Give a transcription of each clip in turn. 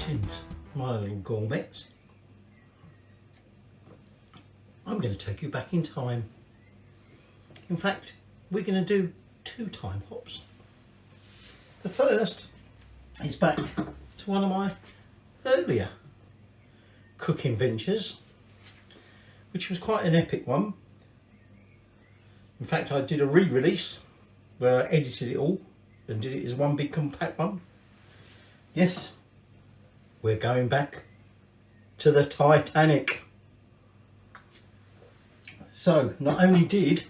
Greetings, my little gourmets. I'm going to take you back in time. In fact, we're going to do 2 time hops. The first is back to one of my earlier cooking ventures, which was quite an epic one. In fact, I did a re-release where I edited it all and did it as one big compact one. Yes, we're going back to the Titanic. So not only did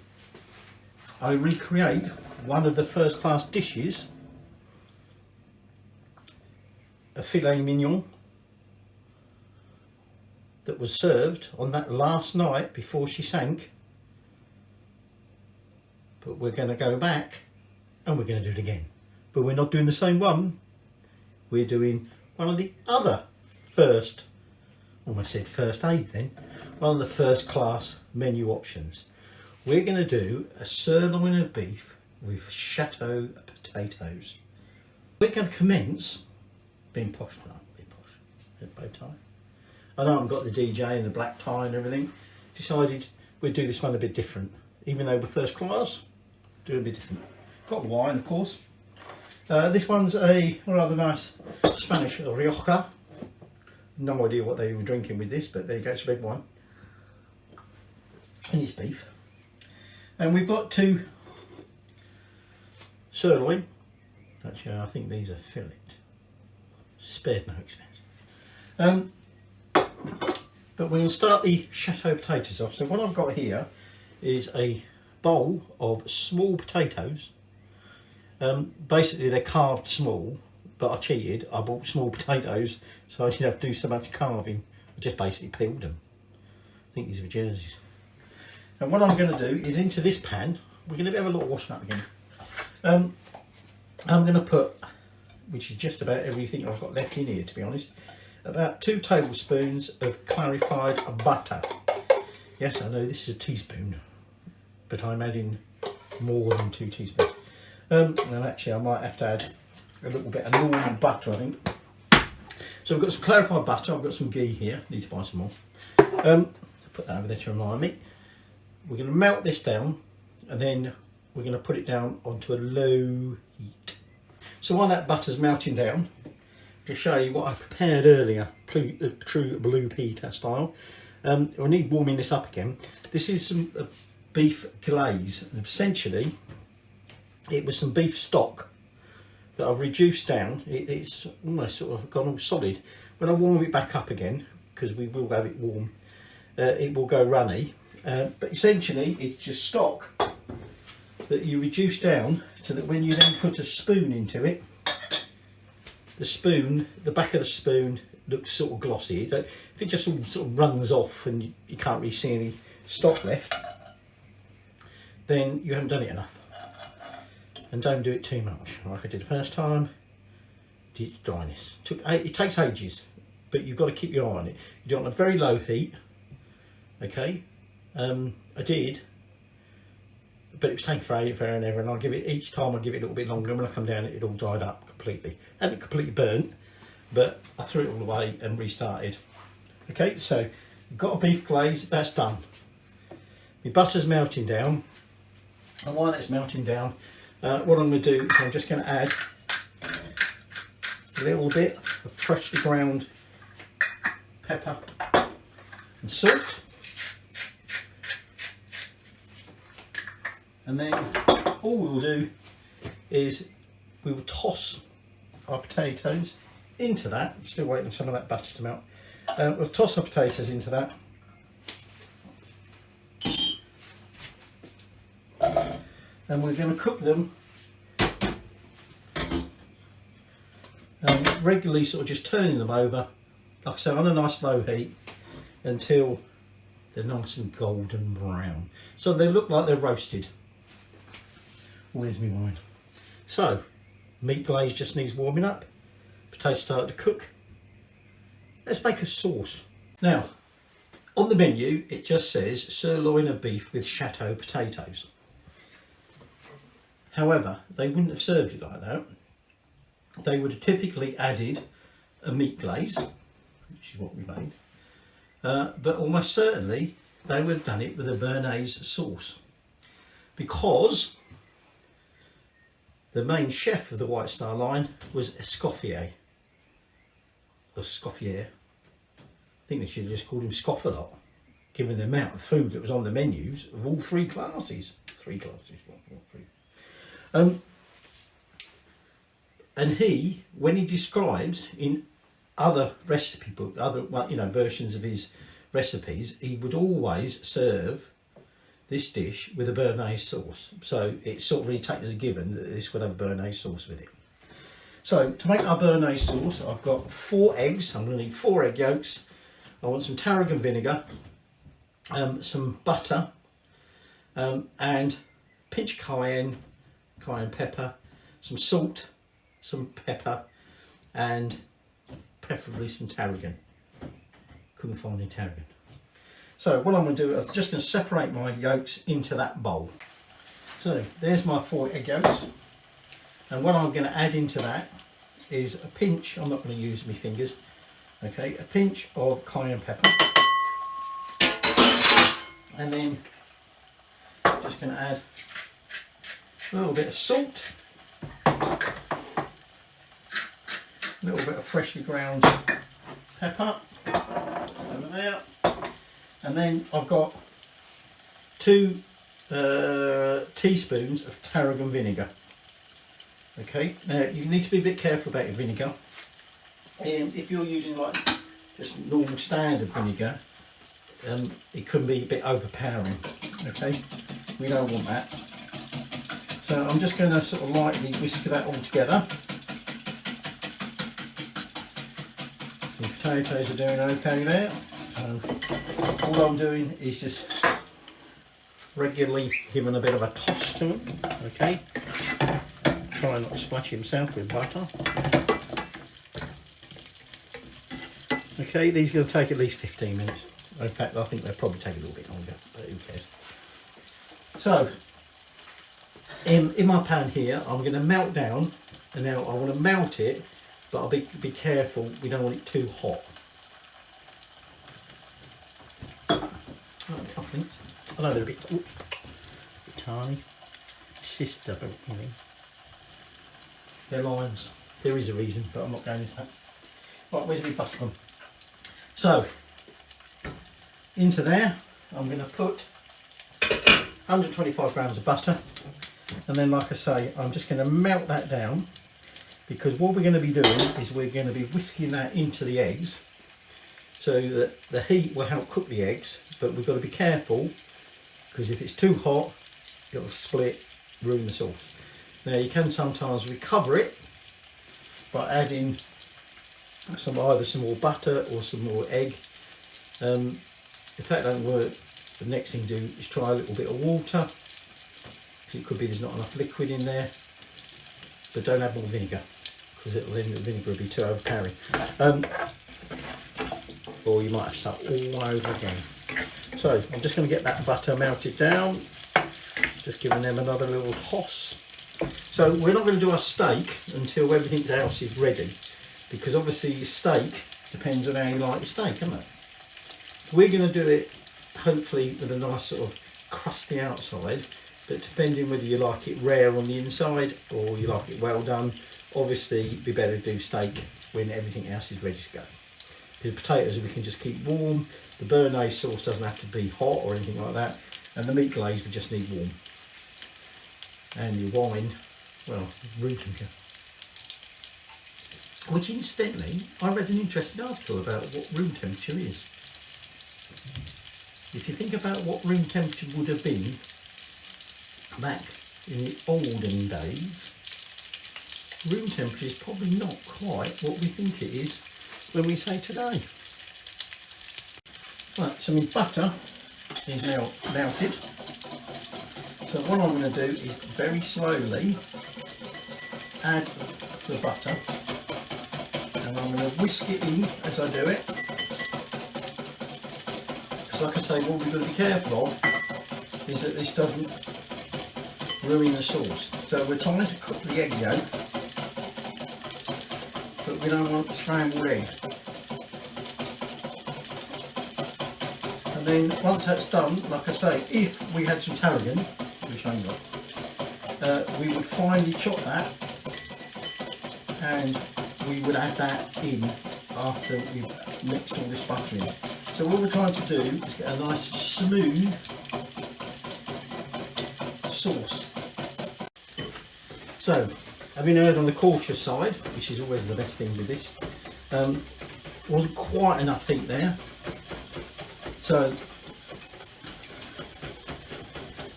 I recreate one of the first class dishes, a filet mignon that was served on that last night before she sank, but we're going to go back and we're going to do it again. But we're not doing the same one. We're doing one of the other first, almost said first aid then, one of the first class menu options. We're going to do a sirloin of beef with Chateau potatoes. We're going to commence being posh tonight, bow tie. I know I've got the DJ and the black tie and everything. Decided we'd do this one a bit different. Even though we're first class, do it a bit different. Got wine, of course. This one's a rather nice Spanish Rioja. No idea what they were drinking with this, but there you go, it's red wine. And it's beef. And we've got 2 sirloin. Actually, I think these are fillet. Spared no expense. But we'll start the Chateau potatoes off. So what I've got here is a bowl of small potatoes. Basically they're carved small, but I cheated. I bought small potatoes, so I didn't have to do so much carving. I just basically peeled them. I think these are jerseys. And what I'm going to do is into this pan, we're going to have a lot of washing up again. I'm going to put, which is just about everything I've got left in here to be honest, about 2 tablespoons of clarified butter. Yes, I know this is a teaspoon, but I'm adding more than 2 teaspoons. And actually I might have to add a little bit of normal butter, I think. So I've got some clarified butter, I've got some ghee here, need to buy some more. Put that over there to remind me. We're going to melt this down and then we're going to put it down onto a low heat. So while that butter's melting down, to show you what I prepared earlier, true blue Peter style. I need warming this up again. This is some beef glaze, and essentially it was some beef stock that I've reduced down. It's almost sort of gone all solid. When I warm it back up again, because we will have it warm, it will go runny. But essentially it's just stock that you reduce down so that when you then put a spoon into it, the back of the spoon looks sort of glossy. If it just all sort of runs off and you can't really see any stock left, then you haven't done it enough. And don't do it too much, like I did the first time. It's dryness. It takes ages, but you've got to keep your eye on it. You do it on a very low heat. Okay, I did, but it was taking forever and ever, and I'll give it, each time I give it a little bit longer, and when I come down it all dried up completely. And it completely burnt, but I threw it all away and restarted. Okay, so you've got a beef glaze, that's done. My butter's melting down, and while that's melting down, what I'm going to do is I'm just going to add a little bit of freshly ground pepper and salt. And then all we'll do is we will toss our potatoes into that. I'm still waiting for some of that butter to melt. We'll toss our potatoes into that. And we're going to cook them regularly, sort of just turning them over, like I said, on a nice low heat until they're nice and golden brown. So they look like they're roasted. Where's my wine? So, meat glaze just needs warming up. Potatoes start to cook. Let's make a sauce. Now, on the menu, it just says sirloin of beef with Chateau potatoes. However, they wouldn't have served it like that. They would have typically added a meat glaze, which is what we made, but almost certainly they would have done it with a béarnaise sauce, because the main chef of the White Star line was Escoffier, or Scoffier. I think they should have just called him Scoff a lot, given the amount of food that was on the menus of all three classes. And he, when he describes in other recipe books, other versions of his recipes, he would always serve this dish with a béarnaise sauce. So it's sort of really taken as a given that this would have a béarnaise sauce with it. So to make our béarnaise sauce, I've got 4 eggs. I'm going to need 4 egg yolks. I want some tarragon vinegar, some butter, and pinch of cayenne pepper, some salt, some pepper, and preferably some tarragon. Couldn't find any tarragon. So what I'm going to do is I'm just going to separate my yolks into that bowl. So there's my 4 egg yolks, and what I'm going to add into that is a pinch, I'm not going to use my fingers, okay, a pinch of cayenne pepper, and then just going to add a little bit of salt, a little bit of freshly ground pepper over there, and then I've got 2 teaspoons of tarragon vinegar. Okay, now you need to be a bit careful about your vinegar. If you're using like just normal standard vinegar, it can be a bit overpowering. Okay, we don't want that. So I'm just going to sort of lightly whisk that all together. The potatoes are doing okay there. All I'm doing is just regularly giving a bit of a toss to them. Okay, try not to splash himself with butter. Okay, these are going to take at least 15 minutes. In fact, I think they'll probably take a little bit longer, but who cares. So, in my pan here, I'm going to melt down, and now I want to melt it, but I'll be careful, we don't want it too hot. Cufflinks. I know they're a bit tiny. Sister, you know. They're lines. There is a reason, but I'm not going into that. Right, where's my butter gone? So, into there, I'm going to put 125 grams of butter, and then, like I say, I'm just going to melt that down, because what we're going to be doing is we're going to be whisking that into the eggs, so that the heat will help cook the eggs, but we've got to be careful, because if it's too hot, it'll split, ruin the sauce. Now, you can sometimes recover it by adding either some more butter or some more egg. If that don't work, the next thing to do is try a little bit of water, because it could be there's not enough liquid in there, but don't add more vinegar, because the vinegar will be too overpowering. Or you might have to start all over again. So I'm just going to get that butter melted down, just giving them another little toss. So we're not going to do our steak until everything else is ready, because obviously your steak depends on how you like your steak, isn't it? We're going to do it hopefully with a nice sort of crusty outside, but depending whether you like it rare on the inside or you like it well done, obviously it'd be better to do steak when everything else is ready to go. Because potatoes we can just keep warm, the béarnaise sauce doesn't have to be hot or anything like that, and the meat glaze we just need warm. And your wine, well, room temperature. Which incidentally, I read an interesting article about what room temperature is. If you think about what room temperature would have been back in the olden days, room temperature is probably not quite what we think it is when we say today. Right, so my butter is now melted. So what I'm going to do is very slowly add the butter, and I'm going to whisk it in as I do it. Because like I say, what we've got to be careful of is that this doesn't ruin the sauce. So we're trying to cook the egg yolk but we don't want scrambled eggs. And then once that's done, like I say, if we had some tarragon, which I ain't got, we would finely chop that and we would add that in after we've mixed all this butter in. So what we're trying to do is get a nice smooth sauce. So, having heard on the cautious side, which is always the best thing with this, wasn't quite enough heat there. So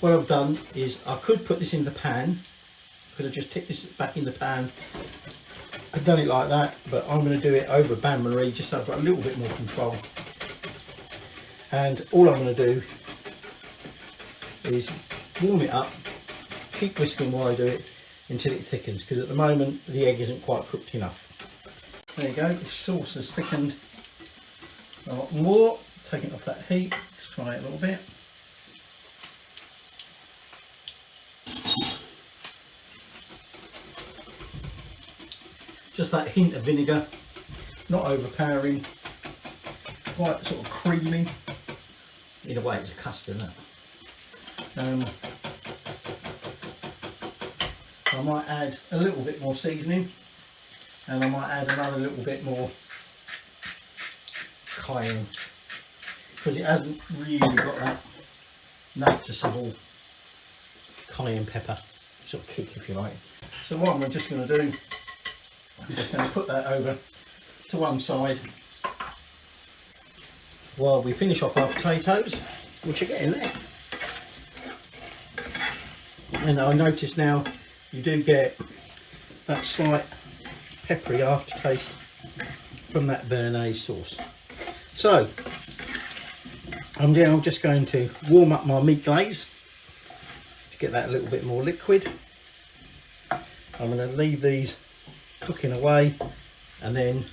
what I've done is I could put this in the pan, could have just tipped this back in the pan. I've done it like that, but I'm going to do it over bain-marie just so I've got a little bit more control. And all I'm going to do is warm it up, keep whisking while I do it until it thickens, because at the moment the egg isn't quite cooked enough. There you go, the sauce has thickened a lot more. Taking it off that heat, let's try it a little bit. Just that hint of vinegar, not overpowering, quite sort of creamy. In a way it's a custard, isn't it? I might add a little bit more seasoning, and I might add another little bit more cayenne, because it hasn't really got that noticeable cayenne pepper sort of kick, if you like. So what I'm just going to do, I'm just going to put that over to one side while we finish off our potatoes, which are getting there. And I notice now you do get that slight peppery aftertaste from that béarnaise sauce. So I'm now just going to warm up my meat glaze to get that a little bit more liquid. I'm going to leave these cooking away, and then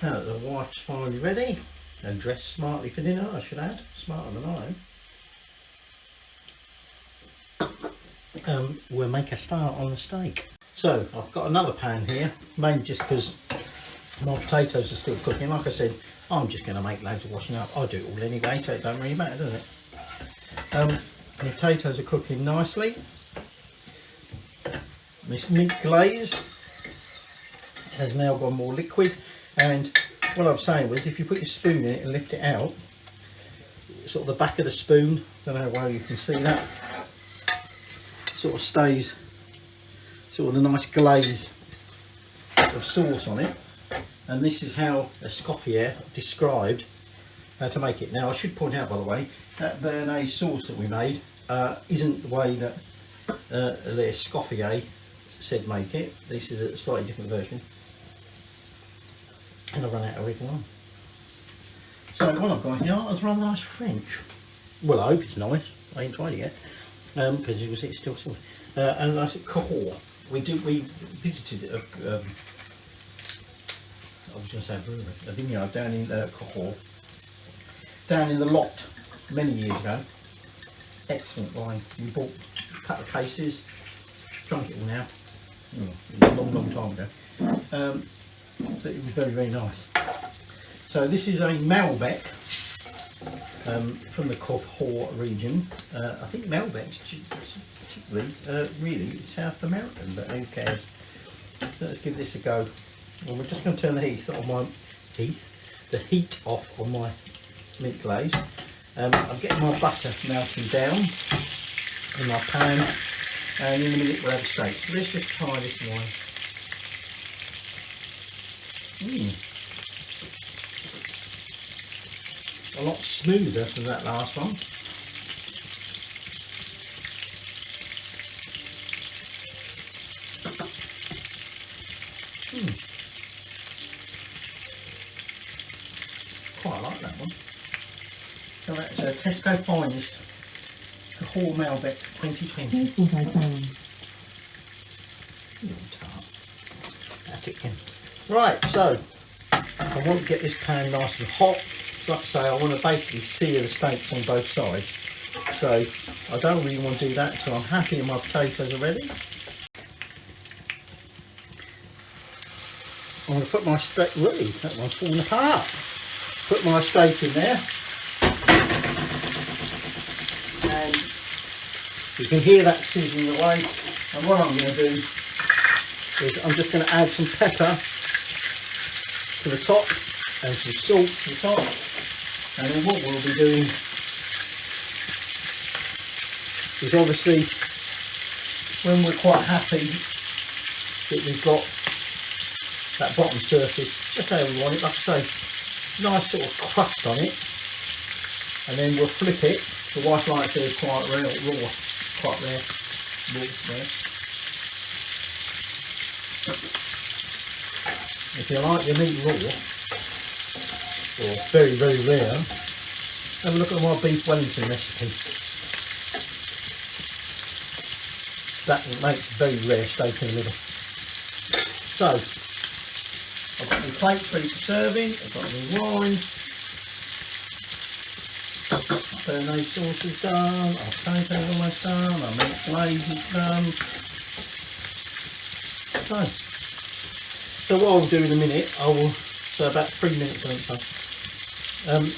now that the wife's finally ready and dressed smartly for dinner, I should add, smarter than I am, we'll make a start on the steak. So I've got another pan here, mainly just because my potatoes are still cooking. Like I said, I'm just going to make loads of washing up. I do it all anyway, so it don't really matter, does it? The potatoes are cooking nicely. This meat glaze has now gone more liquid, and what I'm saying was, if you put your spoon in it and lift it out, sort of the back of the spoon, don't know how well you can see that, sort of stays sort of the nice glaze of sauce on it. And this is how Escoffier described how to make it. Now I should point out, by the way, that béarnaise sauce that we made isn't the way that Escoffier said make it. This is a slightly different version. And I run out of red wine. So what I've got here is rather nice French. Well, I hope it's nice. I ain't tried it yet, because you can see it's still sauce. And that's Chateau. We visited I was going to say a vineyard down in Chateau, down in the Lot many years ago. Excellent wine. We bought a couple of cases, drunk it all now. It was a long time ago. But it was very, very nice. So this is a Malbec from the Chateau region. I think Malbec's particularly really South American, but who cares? So let's give this a go. Well, we're just going to turn the heat off on my meat glaze. I'm getting my butter melting down in my pan, and in a minute we'll have a steak. So let's just try this one. A lot smoother than that last one. Quite like that one. So that's a Tesco Finest Chateau Malbec 2020. Here's what I found. That's it again. Right, so I want to get this pan nice and hot. Like I say, I want to basically sear the steaks on both sides. So I don't really want to do that, so I'm happy my potatoes are ready. I'm going to put my steak, really, that one's falling apart. Put my steak in there. And you can hear that sizzling away. And what I'm going to do is I'm just going to add some pepper to the top and some salt to the top. And then what we'll be doing is obviously when we're quite happy that we've got that bottom surface just how we want it, like I say, nice sort of crust on it, and then we'll flip it. The wife likes it quite rare, raw, quite rare, raw. If you like your meat raw, or very, very rare, have a look at my beef Wellington recipe. That makes very rare steak in the middle. So, I've got my plates ready for serving, I've got my wine, Gourmet sauce is done, our potatoes almost done, our meat glaze is done. So what I'll do in a minute, so about 3 minutes I think so.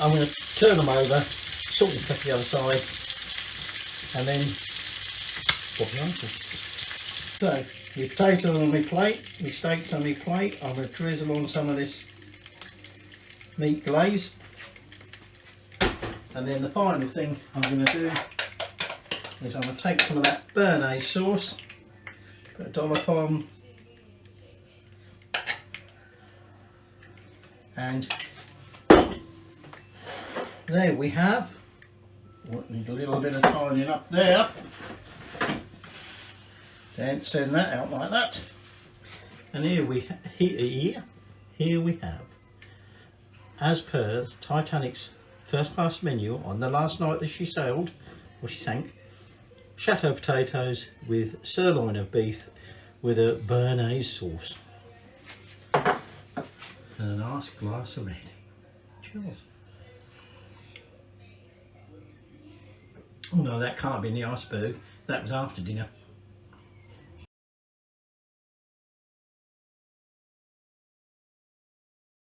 I'm going to turn them over, salt and pepper the other side, and then put the answer. So, my potatoes on my plate, my steaks on my plate, I'm going to drizzle on some of this meat glaze. And then the final thing I'm going to do is I'm going to take some of that béarnaise sauce, put a dollop on, and there we have, need a little bit of tidying up there, then send that out like that, and here we have, as per Titanic's first class menu on the last night that she sailed, or she sank, Chateau potatoes with sirloin of beef with a béarnaise sauce. And a nice glass of red. Cheers. Oh no, that can't be in the iceberg. That was after dinner.